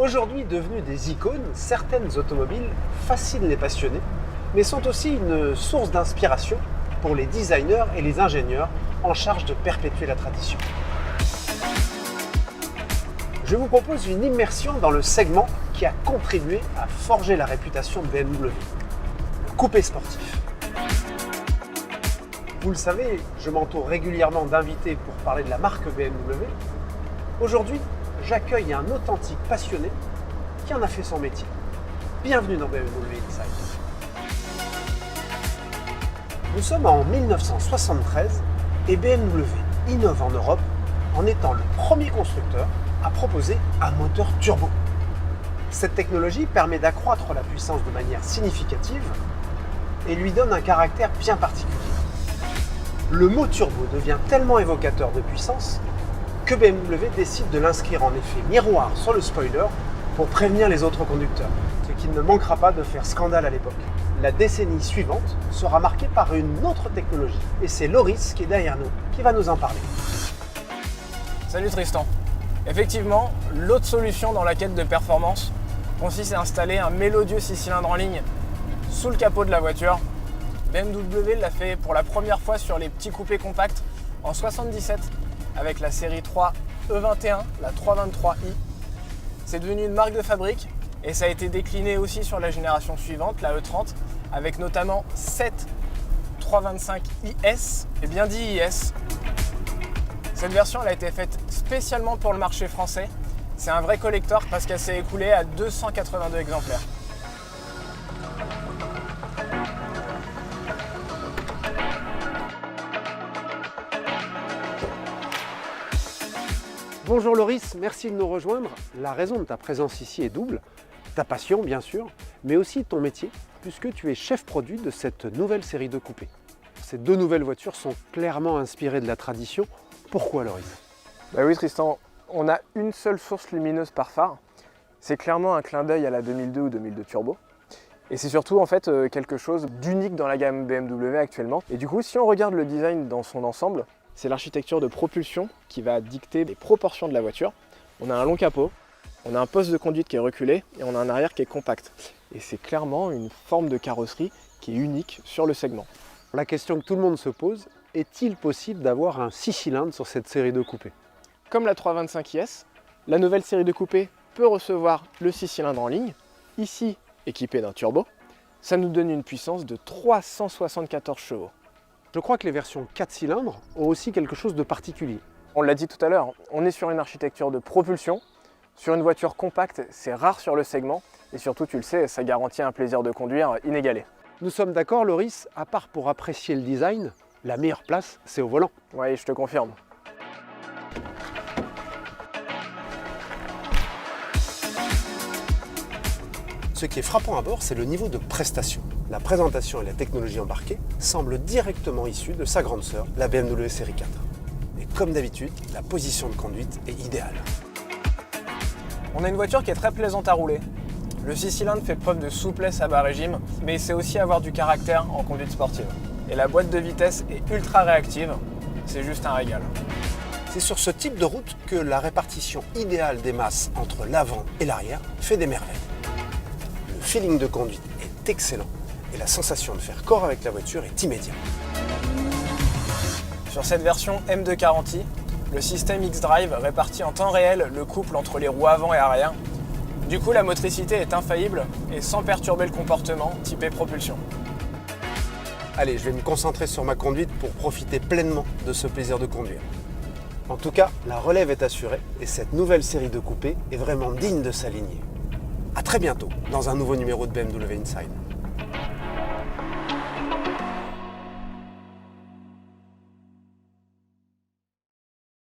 Aujourd'hui devenues des icônes, certaines automobiles fascinent les passionnés, mais sont aussi une source d'inspiration pour les designers et les ingénieurs en charge de perpétuer la tradition. Je vous propose une immersion dans le segment qui a contribué à forger la réputation de BMW, le coupé sportif. Vous le savez, je m'entoure régulièrement d'invités pour parler de la marque BMW. Aujourd'hui, j'accueille un authentique passionné qui en a fait son métier. Bienvenue dans BMW Inside. Nous sommes en 1973 et BMW innove en Europe en étant le premier constructeur à proposer un moteur turbo. Cette technologie permet d'accroître la puissance de manière significative et lui donne un caractère bien particulier. Le mot turbo devient tellement évocateur de puissance que BMW décide de l'inscrire en effet miroir sur le spoiler pour prévenir les autres conducteurs, ce qui ne manquera pas de faire scandale à l'époque. La décennie suivante sera marquée par une autre technologie et c'est Loris qui est derrière nous qui va nous en parler. Salut Tristan. Effectivement, l'autre solution dans la quête de performance consiste à installer un mélodieux 6 cylindres en ligne sous le capot de la voiture. BMW l'a fait pour la première fois sur les petits coupés compacts en 1977 avec la série 3 E21, la 323i. C'est devenu une marque de fabrique et ça a été décliné aussi sur la génération suivante, la E30, avec notamment 7 325IS, et bien dit IS. Cette version elle a été faite spécialement pour le marché français. C'est un vrai collector parce qu'elle s'est écoulée à 282 exemplaires. Bonjour Loris, merci de nous rejoindre. La raison de ta présence ici est double. Ta passion bien sûr, mais aussi ton métier, puisque tu es chef produit de cette nouvelle série de coupés. Ces deux nouvelles voitures sont clairement inspirées de la tradition. Pourquoi Loris ? Bah oui Tristan, on a une seule source lumineuse par phare. C'est clairement un clin d'œil à la 2002 ou 2002 Turbo. Et c'est surtout en fait quelque chose d'unique dans la gamme BMW actuellement. Et du coup, si on regarde le design dans son ensemble, c'est l'architecture de propulsion qui va dicter les proportions de la voiture. On a un long capot, on a un poste de conduite qui est reculé et on a un arrière qui est compact. Et c'est clairement une forme de carrosserie qui est unique sur le segment. La question que tout le monde se pose, est-il possible d'avoir un 6 cylindres sur cette série de coupés ? Comme la 325IS, la nouvelle série de coupés peut recevoir le 6 cylindres en ligne, ici équipé d'un turbo. Ça nous donne une puissance de 374 chevaux. Je crois que les versions 4 cylindres ont aussi quelque chose de particulier. On l'a dit tout à l'heure, on est sur une architecture de propulsion. Sur une voiture compacte, c'est rare sur le segment. Et surtout, tu le sais, ça garantit un plaisir de conduire inégalé. Nous sommes d'accord Loris, à part pour apprécier le design, la meilleure place, c'est au volant. Oui, je te confirme. Ce qui est frappant à bord, c'est le niveau de prestation. La présentation et la technologie embarquée semblent directement issues de sa grande sœur, la BMW série 4. Et comme d'habitude, la position de conduite est idéale. On a une voiture qui est très plaisante à rouler. Le 6 cylindres fait preuve de souplesse à bas régime, mais il sait aussi avoir du caractère en conduite sportive. Et la boîte de vitesse est ultra réactive, c'est juste un régal. C'est sur ce type de route que la répartition idéale des masses entre l'avant et l'arrière fait des merveilles. Le feeling de conduite est excellent et la sensation de faire corps avec la voiture est immédiate. Sur cette version M240i, le système X-Drive répartit en temps réel le couple entre les roues avant et arrière. Du coup, la motricité est infaillible et sans perturber le comportement typé propulsion. Allez, je vais me concentrer sur ma conduite pour profiter pleinement de ce plaisir de conduire. En tout cas, la relève est assurée et cette nouvelle série de coupés est vraiment digne de s'aligner. À très bientôt dans un nouveau numéro de BMW Inside.